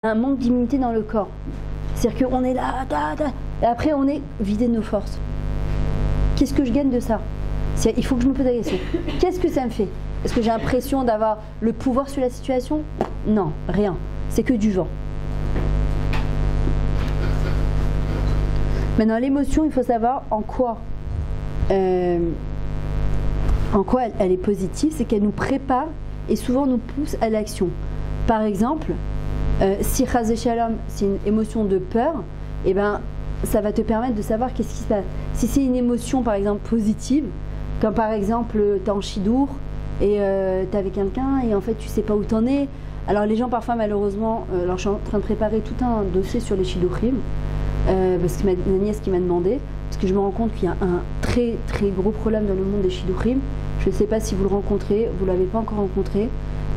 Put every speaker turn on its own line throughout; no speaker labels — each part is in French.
un manque d'immunité dans le corps. C'est-à-dire qu'on est là, et après on est vidé de nos forces. Qu'est-ce que je gagne de ça? Il faut que je me pose la question. Qu'est-ce que ça me fait? Est-ce que j'ai l'impression d'avoir le pouvoir sur la situation? Non, rien. C'est que du vent. Maintenant, l'émotion, il faut savoir en quoi elle est positive, c'est qu'elle nous prépare et souvent nous pousse à l'action. Par exemple, si Chas Shalom, c'est une émotion de peur, eh ben, ça va te permettre de savoir qu'est-ce qui se passe. Si c'est une émotion, par exemple, positive, comme par exemple, tu es en chidour et tu es avec quelqu'un et en fait, tu sais pas où tu en es. Alors, les gens, parfois, malheureusement, alors je suis en train de préparer tout un dossier sur les shidouchim, parce que ma nièce qui m'a demandé, parce que je me rends compte qu'il y a un très très gros problème dans le monde des shidouchim. Je ne sais pas si vous le rencontrez, vous ne l'avez pas encore rencontré,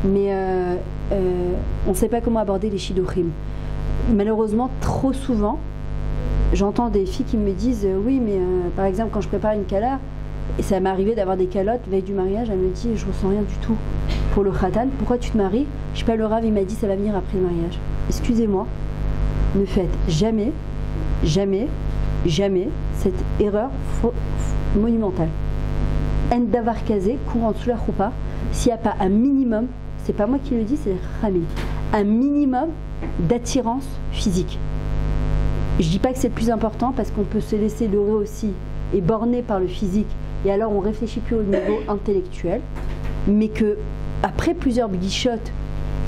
mais on ne sait pas comment aborder les shidouchim. Malheureusement, trop souvent, j'entends des filles qui me disent oui, mais par exemple, quand je prépare une kala, et ça m'est arrivé d'avoir des calottes veille du mariage, elle me dit je ressens rien du tout pour le khatan, pourquoi tu te maries? Je sais pas, le Rav il m'a dit ça va venir après le mariage. Excusez-moi, ne faites jamais cette erreur monumentale. En davar kazé, courant sous la choupa, s'il n'y a pas un minimum, c'est pas moi qui le dis, c'est Rami, un minimum d'attirance physique. Je dis pas que c'est le plus important parce qu'on peut se laisser leurrer aussi et borner par le physique et alors on réfléchit plus au niveau intellectuel, mais que après plusieurs guichottes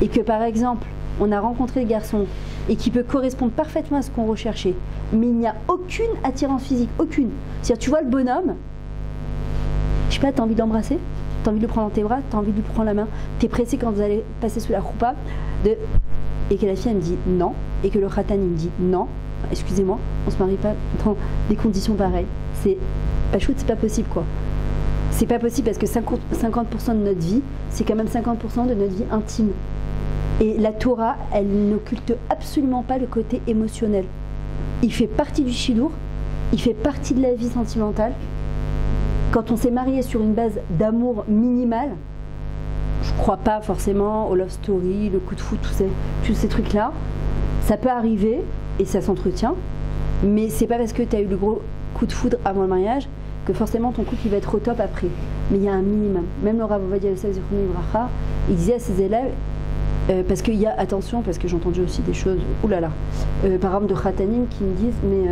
et que par exemple on a rencontré le garçon et qui peut correspondre parfaitement à ce qu'on recherchait, mais il n'y a aucune attirance physique, aucune. C'est-à-dire tu vois le bonhomme, je sais pas, t'as envie d'embrasser, t'as envie de le prendre dans tes bras, t'as envie de lui prendre la main, t'es pressé quand vous allez passer sous la choupa, et que la fille elle me dit non, et que le khatan il me dit non, excusez-moi, on se marie pas dans des conditions pareilles. C'est pas possible quoi. C'est pas possible parce que 50% de notre vie, c'est quand même 50% de notre vie intime. Et la Torah, elle n'occulte absolument pas le côté émotionnel. Il fait partie du shidour, il fait partie de la vie sentimentale. Quand on s'est marié sur une base d'amour minimal, je crois pas forcément au love story, le coup de foot, tous ces trucs-là. Ça peut arriver et ça s'entretient, mais c'est pas parce que tu as eu le gros coup de foudre avant le mariage que forcément ton couple il va être au top après. Mais il y a un minimum. Même le Rav Ovadia Yosef Zichrono Livracha, il disait à ses élèves, parce qu'il y a, attention, parce que j'ai entendu aussi des choses, oulala, par exemple de Khatanim qui me disent, mais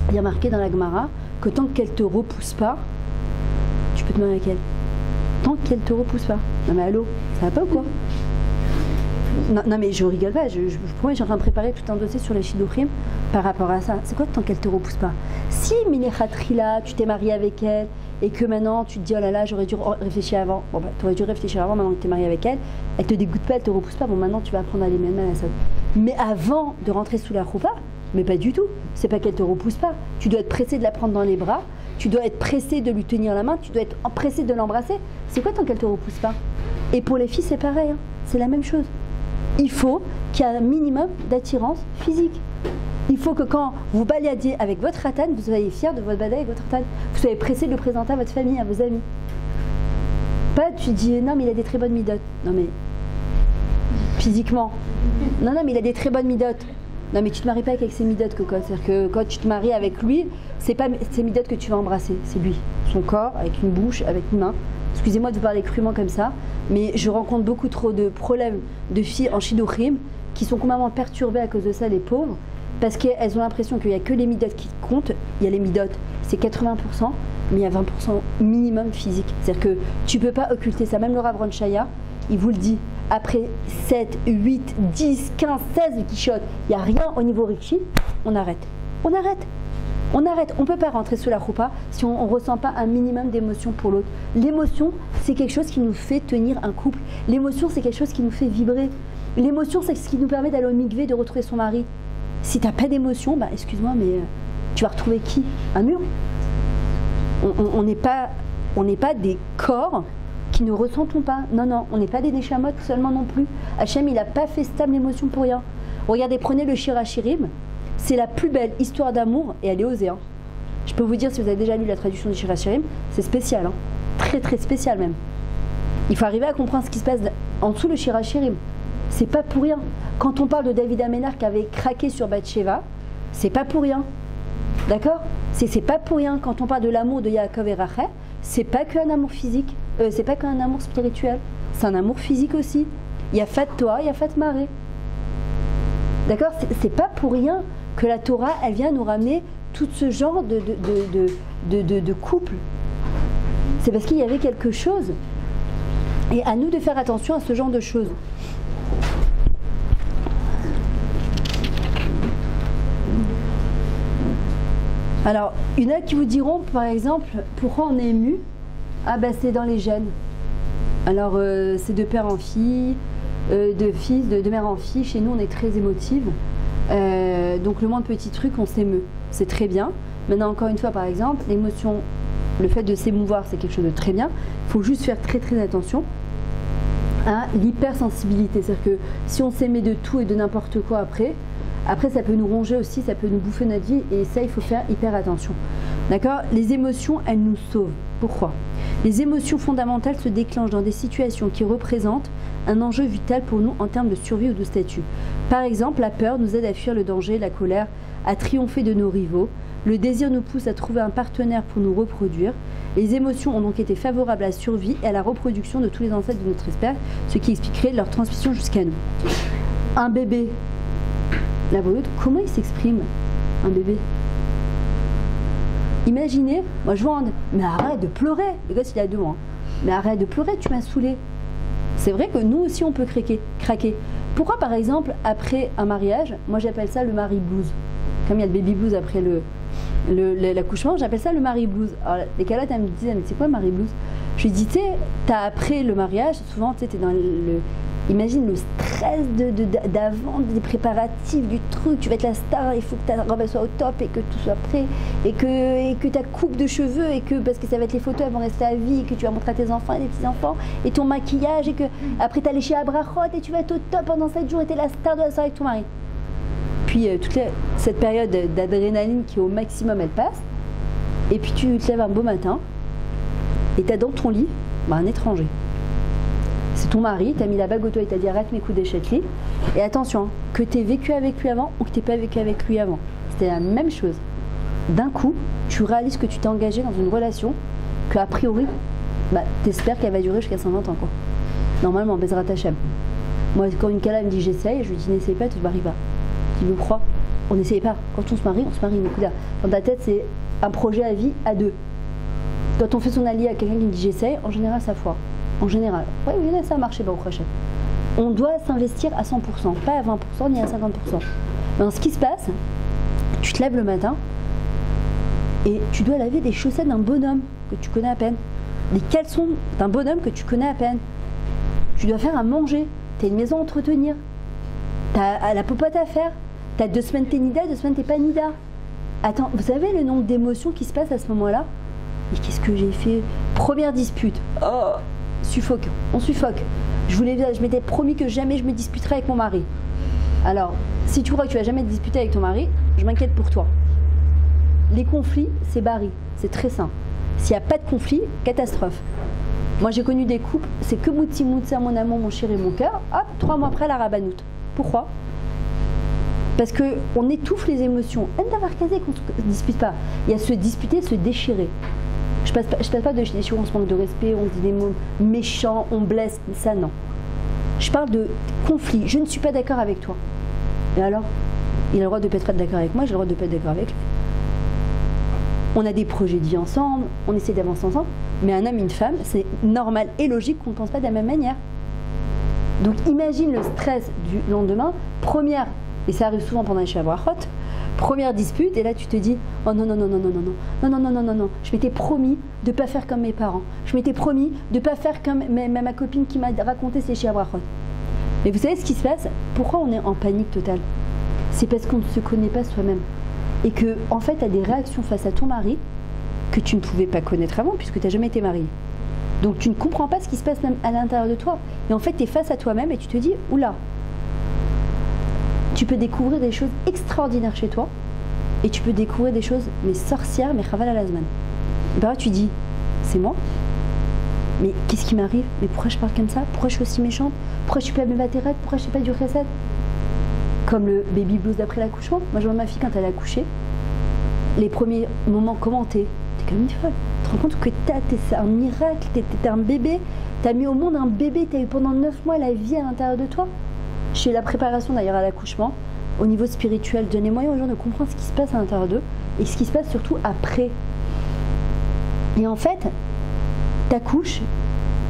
il y a marqué dans la Gemara que tant qu'elle te repousse pas, tu peux te marier avec elle. Tant qu'elle te repousse pas. Non mais allô, ça va pas ou quoi? Non mais je rigole pas, je suis en train de préparer tout un dossier sur les shidouchim par rapport à ça. C'est quoi tant qu'elle te repousse pas? Si Minechatri-là, tu t'es marié avec elle et que maintenant tu te dis oh là là j'aurais dû réfléchir avant, bon bah t'aurais dû réfléchir avant, maintenant que t'es marié avec elle, elle te dégoûte pas, elle te repousse pas, bon maintenant tu vas apprendre à aller même à ça. Mais avant de rentrer sous la roupa, mais pas du tout, c'est pas qu'elle te repousse pas, tu dois être pressé de la prendre dans les bras, tu dois être pressé de lui tenir la main, tu dois être pressé de l'embrasser. C'est quoi tant qu'elle te repousse pas? Et pour les filles c'est pareil, hein. C'est la même chose. Il faut qu'il y ait un minimum d'attirance physique. Il faut que quand vous baladez avec votre khatan, vous soyez fiers de votre balade avec votre khatan. Vous soyez pressé de le présenter à votre famille, à vos amis. Pas tu dis non mais il a des très bonnes midotes. Non mais physiquement. Non mais il a des très bonnes midotes. Non mais tu te maries pas avec ses midotes cocotte. C'est-à-dire que quand tu te maries avec lui, c'est pas ses midotes que tu vas embrasser, c'est lui. Son corps, avec une bouche, avec une main. Excusez-moi de vous parler crûment comme ça, mais je rencontre beaucoup trop de problèmes de filles en shidouchim qui sont complètement perturbées à cause de ça, les pauvres, parce qu'elles ont l'impression qu'il n'y a que les midotes qui comptent. Il y a les midotes, c'est 80%, mais il y a 20% minimum physique. C'est-à-dire que tu ne peux pas occulter ça. Même le Rav Ron Shaya, il vous le dit, après 7, 8, 10, 15, 16 quichottes, il n'y a rien au niveau Rikshi, on arrête. On arrête. On arrête, on ne peut pas rentrer sous la choupa si on ne ressent pas un minimum d'émotion pour l'autre. L'émotion, c'est quelque chose qui nous fait tenir un couple. L'émotion, c'est quelque chose qui nous fait vibrer. L'émotion, c'est ce qui nous permet d'aller au mikvé, de retrouver son mari. Si tu n'as pas d'émotion, bah, excuse-moi, mais tu vas retrouver qui? Un mur? On n'est pas des corps qui ne ressentons pas. Non, on n'est pas des neshamot seulement non plus. Hachem, il n'a pas fait stable l'émotion pour rien. Regardez, prenez le Shir HaShirim. C'est la plus belle histoire d'amour et elle est osée. Hein. Je peux vous dire, si vous avez déjà lu la traduction du Shir HaShirim, c'est spécial. Hein. Très très spécial même. Il faut arriver à comprendre ce qui se passe en dessous le Shir HaShirim. C'est pas pour rien. Quand on parle de David Amenar qui avait craqué sur Bathsheba, c'est pas pour rien. D'accord? C'est pas pour rien. Quand on parle de l'amour de Yaakov et Rachel, c'est pas qu'un amour physique, c'est pas qu'un amour spirituel, c'est un amour physique aussi. Il y a Fat Torah, il y a Fat Maré. D'accord? C'est pas pour rien que la Torah, elle vient nous ramener tout ce genre de couple. C'est parce qu'il y avait quelque chose. Et à nous de faire attention à ce genre de choses. Alors, il y en a qui vous diront, par exemple, pourquoi on est ému? Ah ben c'est dans les gènes. Alors, c'est de père en fille, de fils, de mère en fille. Chez nous, on est très émotive. Donc, le moins petit truc, on s'émeut. C'est très bien. Maintenant, encore une fois, par exemple, l'émotion, le fait de s'émouvoir, c'est quelque chose de très bien. Il faut juste faire très très attention à l'hypersensibilité. C'est-à-dire que si on s'émet de tout et de n'importe quoi après, ça peut nous ronger aussi, ça peut nous bouffer notre vie, et ça, il faut faire hyper attention. D'accord? Les émotions, elles nous sauvent. Pourquoi? Les émotions fondamentales se déclenchent dans des situations qui représentent un enjeu vital pour nous en termes de survie ou de statut. Par exemple, la peur nous aide à fuir le danger, la colère, à triompher de nos rivaux. Le désir nous pousse à trouver un partenaire pour nous reproduire. Les émotions ont donc été favorables à la survie et à la reproduction de tous les ancêtres de notre espèce, ce qui expliquerait leur transmission jusqu'à nous. Un bébé, la brute, comment il s'exprime, un bébé? Imaginez, moi je vois mais arrête de pleurer, le gosse il a 2 mois, mais arrête de pleurer, tu m'as saoulé. C'est vrai que nous aussi on peut craquer. Pourquoi par exemple après un mariage, moi j'appelle ça le mari blues, comme il y a le baby blues après l'accouchement, j'appelle ça le mari blues. Alors les calottes elles me disaient mais c'est quoi le mari blues? Je lui dis tu sais, t'as après le mariage, souvent tu sais t'es dans imagine le stress d'avant, des préparatifs, du truc, tu vas être la star, il faut que ta robe soit au top et que tout soit prêt, et que ta coupe de cheveux, et que parce que ça va être les photos, elles vont rester à vie, et que tu vas montrer à tes enfants et tes petits-enfants, et ton maquillage, et que après t'as léché à Brachot, et tu vas être au top pendant 7 jours, et t'es la star de la soirée avec ton mari. Puis cette période d'adrénaline qui est au maximum, elle passe, et puis tu te lèves un beau matin, et t'as dans ton lit un étranger. C'est ton mari, t'as mis la bague au doigt et t'as dit arrête mes coups d'échec-lit. Et attention, que t'aies vécu avec lui avant ou que t'aies pas vécu avec lui avant, c'était la même chose. D'un coup, tu réalises que tu t'es engagé dans une relation que a priori, t'espères qu'elle va durer jusqu'à 120 ans quoi. Normalement, Bezrat Hashem. Moi, quand une Kala me dit j'essaye, je lui dis n'essaye pas, tu te maries pas. Tu me crois? On n'essaye pas. Quand on se marie, dans ta tête, c'est un projet à vie à 2. Quand on fait son allié à quelqu'un qui me dit j'essaye, en général ça foire. En général, oui, ça a marché, au crochet. On doit s'investir à 100%, pas à 20% ni à 50%. Mais ce qui se passe, tu te lèves le matin et tu dois laver des chaussettes d'un bonhomme que tu connais à peine, des caleçons d'un bonhomme que tu connais à peine. Tu dois faire à manger, tu as une maison à entretenir, tu as la popote à faire, tu as 2 semaines t'es nida, 2 semaines t'es pas nida. Attends, vous savez le nombre d'émotions qui se passent à ce moment-là? Et qu'est-ce que j'ai fait? Première dispute. Oh, on suffoque. Je m'étais promis que jamais je me disputerais avec mon mari. Alors, si tu crois que tu vas jamais te disputer avec ton mari, je m'inquiète pour toi. Les conflits, c'est barré, c'est très simple. S'il n'y a pas de conflit, catastrophe. Moi j'ai connu des couples, c'est que Moutsi Moutsa, mon amour, mon chéri, mon cœur, hop, 3 mois après la rabanoute. Pourquoi? Parce qu'on étouffe les émotions. On d'avoir casé qu'on ne se dispute pas. Il y a se disputer, se déchirer. Je passe pas de déchirure, on se manque de respect, on dit des mots méchants, on blesse, ça non. Je parle de conflit. Je ne suis pas d'accord avec toi. Et alors? Il a le droit de ne pas être d'accord avec moi, j'ai le droit de ne pas être d'accord avec lui. On a des projets de vie ensemble, on essaie d'avancer ensemble, mais un homme et une femme, c'est normal et logique qu'on ne pense pas de la même manière. Donc imagine le stress du lendemain, première, et ça arrive souvent pendant les Shavuot, première dispute, et là tu te dis oh non, je m'étais promis de ne pas faire comme mes parents, je m'étais promis de ne pas faire comme ma copine qui m'a raconté ses Shavuot. Mais vous savez ce qui se passe? Pourquoi on est en panique totale? C'est parce qu'on ne se connaît pas soi-même. Et que, en fait, tu as des réactions face à ton mari que tu ne pouvais pas connaître avant puisque tu n'as jamais été marié. Donc tu ne comprends pas ce qui se passe à l'intérieur de toi. Et en fait, tu es face à toi-même et tu te dis oula, tu peux découvrir des choses extraordinaires chez toi et tu peux découvrir des choses, mais sorcières, mais chaval à la semaine. Et bah, tu dis c'est moi? Mais qu'est-ce qui m'arrive? Mais pourquoi je parle comme ça? Pourquoi je suis aussi méchante? Pourquoi je suis pas mévatérette? Pourquoi je suis pas du chesed? Comme le baby blues d'après l'accouchement. Moi, je vois ma fille quand elle a accouché. Les premiers moments, comment t'es comme une folle. Tu te rends compte que c'est un miracle, t'es un bébé. T'as mis au monde un bébé, t'as eu pendant 9 mois la vie à l'intérieur de toi. Je fais la préparation d'ailleurs à l'accouchement. Au niveau spirituel, donner moyen aux gens de comprendre ce qui se passe à l'intérieur d'eux et ce qui se passe surtout après. Et en fait, t'accouches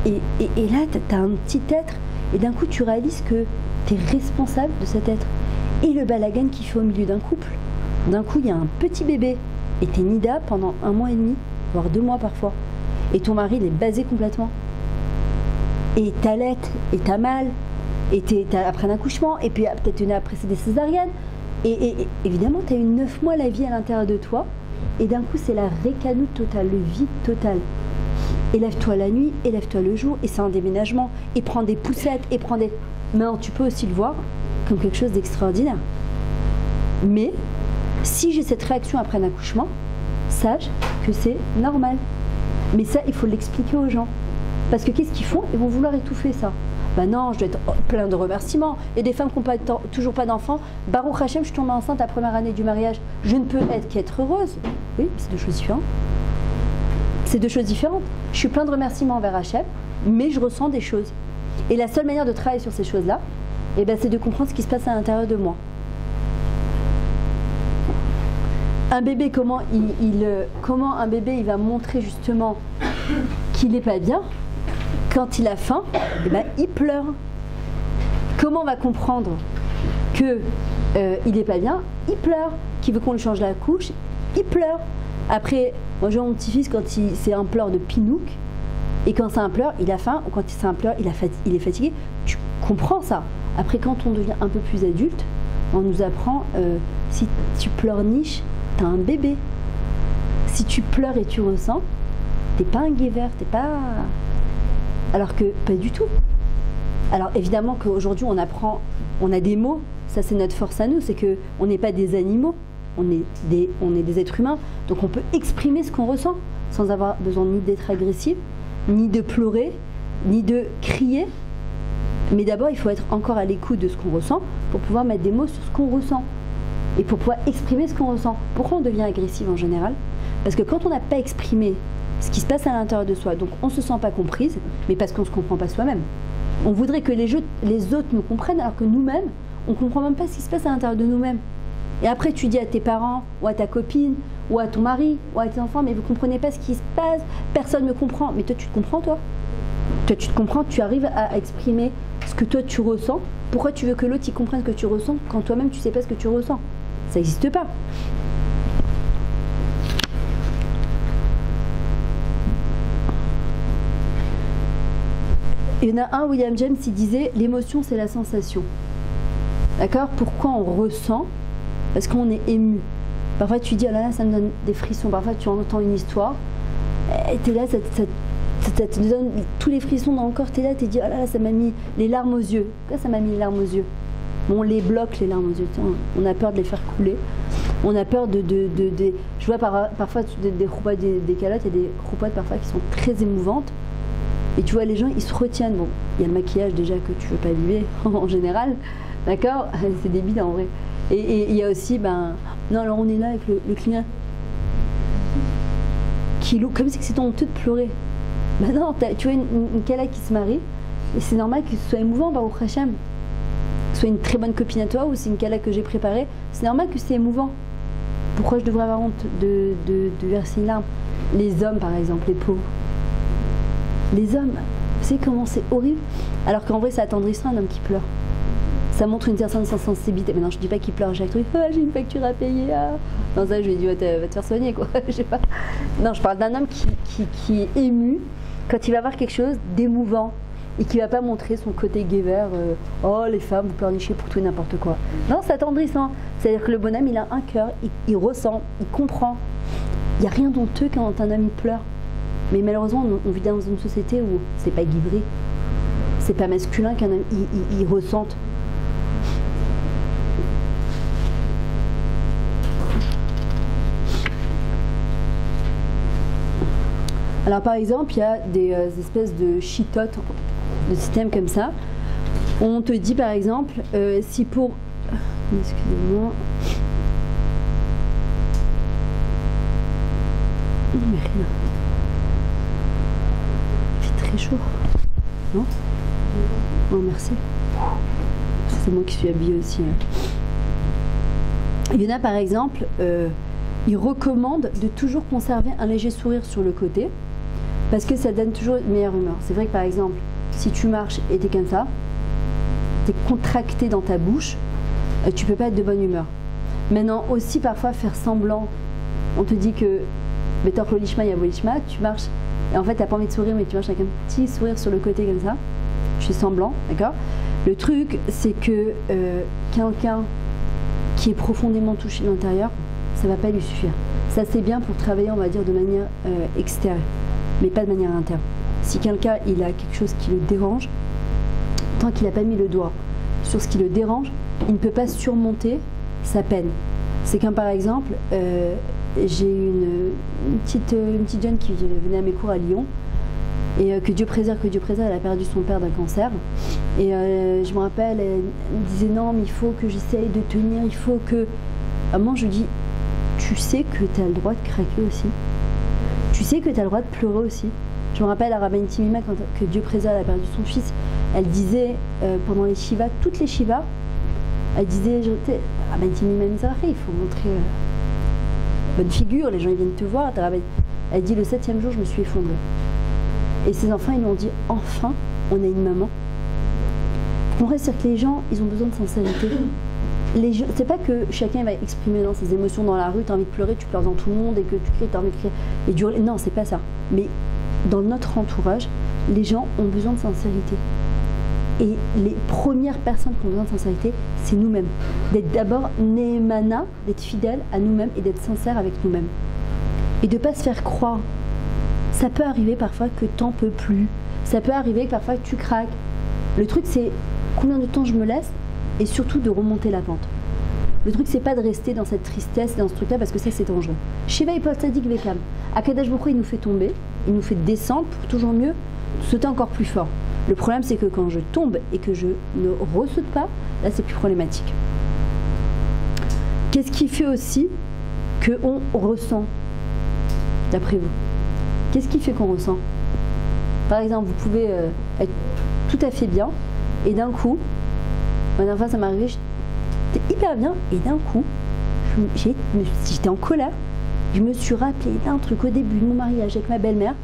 et là, t'as un petit être et d'un coup, tu réalises que t'es responsable de cet être. Et le balagan qui fait au milieu d'un couple. D'un coup, il y a un petit bébé et t'es nida pendant 1 mois et demi, voire 2 mois parfois. Et ton mari, il est basé complètement. Et t'allaites, et t'as mal, et t'as après un accouchement, et puis peut-être une après c'est des césariennes. Et évidemment, t'as eu 9 mois la vie à l'intérieur de toi, et d'un coup, c'est la récanoute totale, le vide total. Élève-toi la nuit, élève-toi le jour, et c'est un déménagement, et prends des poussettes, et prends des... Mais tu peux aussi le voir comme quelque chose d'extraordinaire. Mais, si j'ai cette réaction après un accouchement, sache que c'est normal. Mais ça, il faut l'expliquer aux gens. Parce que qu'est-ce qu'ils font? Ils vont vouloir étouffer ça. Ben non, je dois être plein de remerciements. Il y a des femmes qui n'ont toujours pas d'enfants. Baruch Hashem, je tombe enceinte la première année du mariage. Je ne peux qu'être heureuse. Oui, c'est 2 choses différentes. C'est 2 choses différentes. Je suis plein de remerciements envers Hashem, mais je ressens des choses. Et la seule manière de travailler sur ces choses-là, c'est de comprendre ce qui se passe à l'intérieur de moi. Un bébé, comment un bébé il va montrer justement qu'il n'est pas bien? Quand il a faim, il pleure. Comment on va comprendre que il n'est pas bien? Il pleure. Qu'il veut qu'on lui change la couche? Il pleure. Après, moi je vois mon petit-fils quand c'est un pleur de pinouk, et quand c'est un pleur, il a faim, ou quand c'est un pleur, il est fatigué. Tu comprends ça. Après, quand on devient un peu plus adulte, on nous apprend si tu pleurniches, t'as un bébé. Si tu pleures et tu ressens, t'es pas un guéver, t'es pas... Alors que pas du tout. Alors évidemment qu'aujourd'hui on apprend, on a des mots, ça c'est notre force à nous, c'est qu'on n'est pas des animaux, on est des êtres humains, donc on peut exprimer ce qu'on ressent sans avoir besoin ni d'être agressif, ni de pleurer, ni de crier. Mais d'abord il faut être encore à l'écoute de ce qu'on ressent pour pouvoir mettre des mots sur ce qu'on ressent et pour pouvoir exprimer ce qu'on ressent. Pourquoi on devient agressif en général? Parce que quand on n'a pas exprimé ce qui se passe à l'intérieur de soi, donc on ne se sent pas comprise, mais parce qu'on ne se comprend pas soi-même. On voudrait que les autres nous comprennent, alors que nous-mêmes, on ne comprend même pas ce qui se passe à l'intérieur de nous-mêmes. Et après, tu dis à tes parents, ou à ta copine, ou à ton mari, ou à tes enfants, mais vous ne comprenez pas ce qui se passe, personne ne me comprend. Mais toi, tu te comprends, toi? Toi, tu te comprends, tu arrives à exprimer ce que toi, tu ressens. Pourquoi tu veux que l'autre, il comprenne ce que tu ressens, quand toi-même, tu ne sais pas ce que tu ressens? Ça n'existe pas. Il y en a un, William James, il disait l'émotion c'est la sensation. D'accord? Pourquoi on ressent? Parce qu'on est ému. Parfois tu dis oh là là ça me donne des frissons. Parfois tu entends une histoire et t'es là, ça te donne tous les frissons dans le corps. T'es là, t'es dit oh là là ça m'a mis les larmes aux yeux. Pourquoi ça m'a mis les larmes aux yeux? Bon, on les bloque les larmes aux yeux. On a peur de les faire couler. On a peur de je vois parfois des roupottes, des calottes, il y a des roupottes parfois qui sont très émouvantes. Et tu vois, les gens, ils se retiennent. Bon, il y a le maquillage déjà que tu veux pas vivre en général, d'accord? C'est débile en vrai. Et il y a aussi, non, alors on est là avec le client qui loue, comme si c'était honteux de pleurer. Non, tu vois une Kala qui se marie, et c'est normal que ce soit émouvant, au Hachem. Que ce soit une très bonne copine à toi, ou c'est une Kala que j'ai préparée, c'est normal que c'est émouvant. Pourquoi je devrais avoir honte de verser une larme? Les hommes, par exemple, les pauvres. Les hommes, vous savez comment c'est horrible? Alors qu'en vrai, ça attendrissant un homme qui pleure. Ça montre une certaine sensibilité. Mais non, je dis pas qu'il pleure à chaque truc. Ah, j'ai une facture à payer. Ah. Non, ça, je lui ai dit, va te faire soigner, quoi. Je sais pas. Non, je parle d'un homme qui est ému quand il va voir quelque chose d'émouvant et qui va pas montrer son côté guévert. Oh, les femmes, vous pleurnichez pour tout et n'importe quoi. Non, c'est attendrissant. C'est-à-dire que le bonhomme, il a un cœur, il ressent, il comprend. Il n'y a rien d'honteux quand un homme il pleure. Mais malheureusement, on vit dans une société où c'est pas guivré, c'est pas masculin qu'un homme il ressente. Alors par exemple, il y a des espèces de chitotes, de systèmes comme ça, On te dit par exemple, si pour... Excusez-moi. Non mais rien. Il fait très chaud. Non? Oh merci. C'est moi qui suis habillée aussi. Il y en a par exemple, ils recommandent de toujours conserver un léger sourire sur le côté parce que ça donne toujours une meilleure humeur. C'est vrai que par exemple, si tu marches et t'es comme ça, t'es contracté dans ta bouche, tu peux pas être de bonne humeur. Maintenant aussi parfois faire semblant, on te dit que Betor Lolishma, il y a Bolishma, tu marches et en fait t'as pas envie de sourire mais tu marches avec un petit sourire sur le côté comme ça, tu fais semblant, d'accord? Le truc c'est que quelqu'un qui est profondément touché de l'intérieur, ça va pas lui suffire. Ça c'est bien pour travailler on va dire de manière extérieure, mais pas de manière interne. Si quelqu'un il a quelque chose qui le dérange, tant qu'il n'a pas mis le doigt sur ce qui le dérange, il ne peut pas surmonter sa peine. C'est comme par exemple, j'ai une petite jeune qui venait à mes cours à Lyon, et que Dieu préserve, elle a perdu son père d'un cancer. Et je me rappelle, elle me disait non, mais il faut que j'essaye de tenir, il faut que... À moi, je dis, tu sais que tu as le droit de craquer aussi. Tu sais que tu as le droit de pleurer aussi. Je me rappelle à Rabbi Timima, quand que Dieu préserve, elle a perdu son fils, elle disait pendant les Shivas, toutes les Shivas, elle disait, Rabbi Timima Mizrahi, il faut montrer bonne figure, les gens ils viennent te voir. Elle dit, le 7e jour, je me suis effondrée. Et ses enfants, ils lui ont dit, enfin, on a une maman. En vrai, c'est que les gens, ils ont besoin de sincérité. C'est pas que chacun va exprimer dans ses émotions dans la rue, t'as envie de pleurer, tu pleures dans tout le monde, et que tu cries, t'as envie de crier, et du hurler. Non, c'est pas ça. Mais dans notre entourage, les gens ont besoin de sincérité. Et les premières personnes qui ont besoin de sincérité, c'est nous-mêmes. D'être d'abord Nehemana, d'être fidèle à nous-mêmes et d'être sincère avec nous-mêmes. Et de ne pas se faire croire. Ça peut arriver parfois que t'en peux plus. Ça peut arriver que parfois tu craques. Le truc, c'est combien de temps je me laisse et surtout de remonter la pente. Le truc, c'est pas de rester dans cette tristesse, dans ce truc-là, parce que ça, c'est dangereux. Shiva Yipol Tzadik Vekam. Akadosh Baruch Hu, il nous fait tomber, il nous fait descendre pour toujours mieux sauter encore plus fort. Le problème, c'est que quand je tombe et que je ne ressaute pas, là, c'est plus problématique. Qu'est-ce qui fait aussi qu'on ressent, d'après vous? Qu'est-ce qui fait qu'on ressent? Par exemple, vous pouvez être tout à fait bien, et d'un coup, la dernière fois, ça m'est arrivé, j'étais hyper bien, et d'un coup, j'étais en colère. Je me suis rappelé d'un truc au début de mon mariage avec ma belle-mère.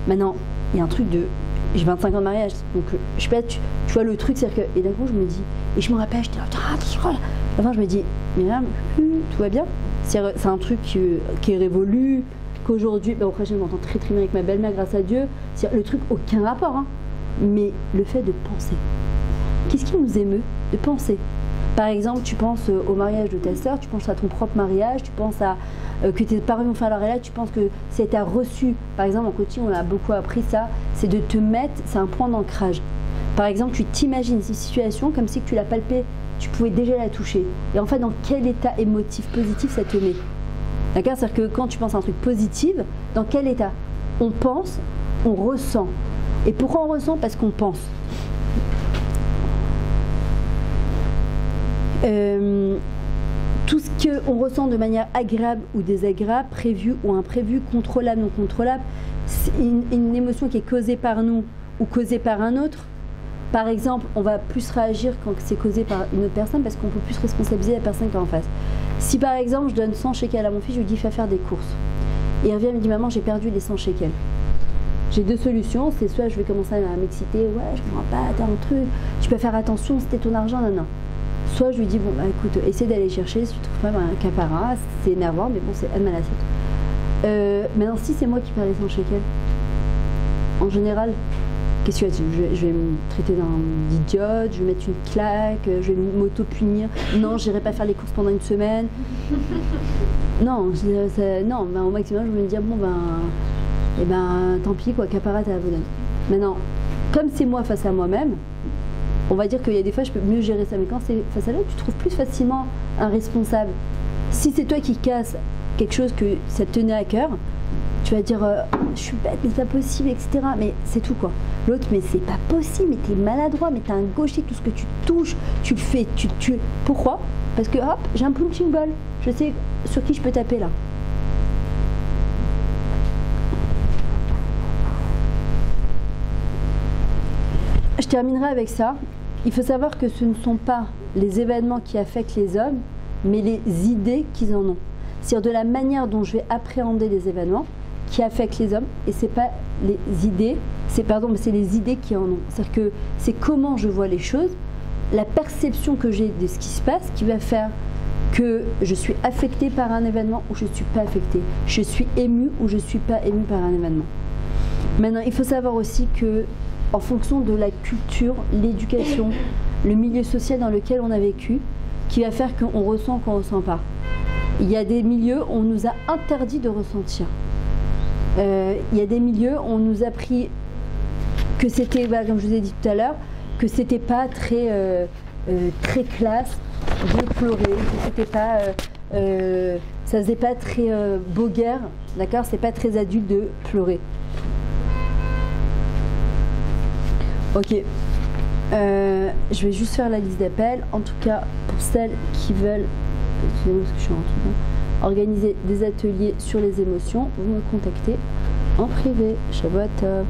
Maintenant, il y a un truc de... J'ai 25 ans de mariage, donc je sais pas, tu vois le truc, c'est que... Et d'un coup, je me dis... Et je me rappelle, j'étais là... Enfin, je me dis, Myriam, tout va bien. C'est un truc qui est révolu, qu'aujourd'hui... Bah, au prochain, je m'entends très très bien avec ma belle-mère, grâce à Dieu. C'est le truc, aucun rapport, hein. Mais le fait de penser. Qu'est-ce qui nous émeut? De penser. Par exemple, tu penses au mariage de ta sœur, tu penses à ton propre mariage, tu penses à que tes parents vont faire leur élève, tu penses que c'est ta reçu. Par exemple, en coaching, on a beaucoup appris ça, c'est de te mettre, c'est un point d'ancrage. Par exemple, tu t'imagines cette situation comme si tu la palpais, tu pouvais déjà la toucher. Et en fait, dans quel état émotif positif ça te met? D'accord? C'est-à-dire que quand tu penses à un truc positif, dans quel état? On pense, on ressent. Et pourquoi on ressent? Parce qu'on pense. Tout ce qu'on ressent de manière agréable ou désagréable, prévu ou imprévu, contrôlable, non contrôlable, c'est une émotion qui est causée par nous ou causée par un autre. Par exemple, on va plus réagir quand c'est causé par une autre personne parce qu'on peut plus responsabiliser la personne qui est en face. Si par exemple je donne 100 shekels à mon fils, je lui dis fais faire des courses. Et il revient et me dit maman, j'ai perdu les 100 shekels. J'ai deux solutions, c'est soit je vais commencer à m'exciter, ouais je comprends pas, t'as un truc, tu peux faire attention, c'était ton argent, non. Soit je lui dis, bon, bah, écoute, essaie d'aller chercher, si tu trouves pas un capara, c'est énervant, mais bon, c'est elle m'a la tête. Maintenant, si c'est moi qui perds les 100 shekels, en général, qu'est-ce que tu vas dire? Je vais me traiter d'idiote, je vais mettre une claque, je vais m'auto-punir. Non, j'irai pas faire les courses pendant une semaine. Non, ben, au maximum, je vais me dire, bon, tant pis, quoi, capara, t'as la bonne. Maintenant, comme c'est moi face à moi-même, on va dire qu'il y a des fois je peux mieux gérer ça, mais quand c'est face à l'autre, tu trouves plus facilement un responsable. Si c'est toi qui casses quelque chose que ça te tenait à cœur, tu vas dire je suis bête, mais c'est pas possible, etc. Mais c'est tout quoi. L'autre, mais c'est pas possible, mais t'es maladroit, mais t'es un gaucher, tout ce que tu touches, tu le fais, tu. Pourquoi? Parce que hop, j'ai un punching ball, je sais sur qui je peux taper là. Je terminerai avec ça. Il faut savoir que ce ne sont pas les événements qui affectent les hommes, mais les idées qu'ils en ont. C'est-à-dire de la manière dont je vais appréhender les événements qui affectent les hommes, et c'est pas les idées, c'est les idées qui en ont. C'est-à-dire que c'est comment je vois les choses, la perception que j'ai de ce qui se passe, qui va faire que je suis affectée par un événement ou je ne suis pas affectée. Je suis émue ou je ne suis pas émue par un événement. Maintenant, il faut savoir aussi que en fonction de la culture, l'éducation, le milieu social dans lequel on a vécu, qui va faire qu'on ressent ou qu'on ne ressent pas. Il y a des milieux où on nous a interdit de ressentir. Il y a des milieux où on nous a appris que c'était, comme je vous ai dit tout à l'heure, que c'était pas très classe de pleurer, que c'était pas, ça faisait pas très beau guerre, d'accord, c'est pas très adulte de pleurer. Ok, je vais juste faire la liste d'appels. En tout cas, pour celles qui veulent, excusez-moi parce que je suis en organiser des ateliers sur les émotions, vous me contactez en privé. Shabbat Tov.